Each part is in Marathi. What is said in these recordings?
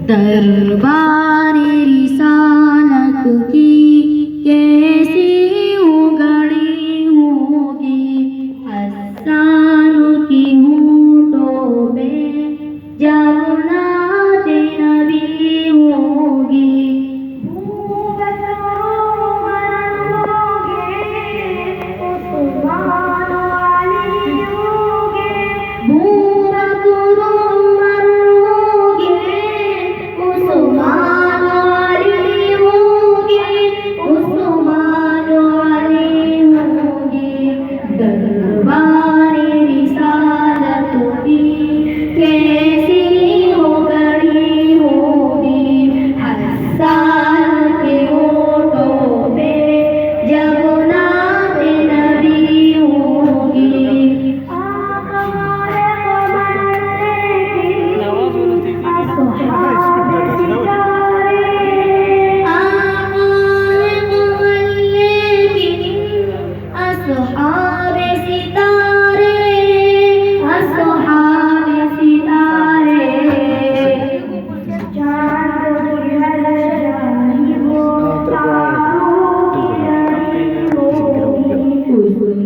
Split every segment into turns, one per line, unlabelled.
दरबारे रिसालत की कैसी उगड़ी होगी, हस्सानों की होठों पे जब नात नबी होगी। दरबारे रिसालत की कैसी उगड़ी होगी, हस्सान के होठों पे जब नात नबी होगी। असहाब सितारे, असहाब सितारे,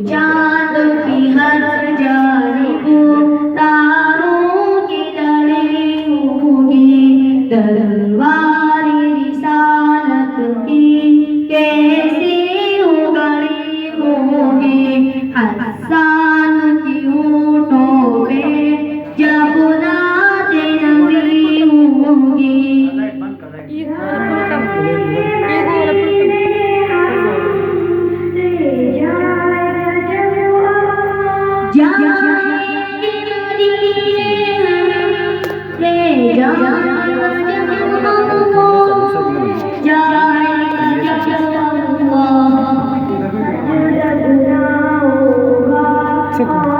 चांद की हर जानिब तारों की लड़ी होगी। दरबारे रिसालत की कैसी उगड़ी होगी, हस्सान की होठों पे जब नात नबी होगी। जाएंगे मदीने ले जा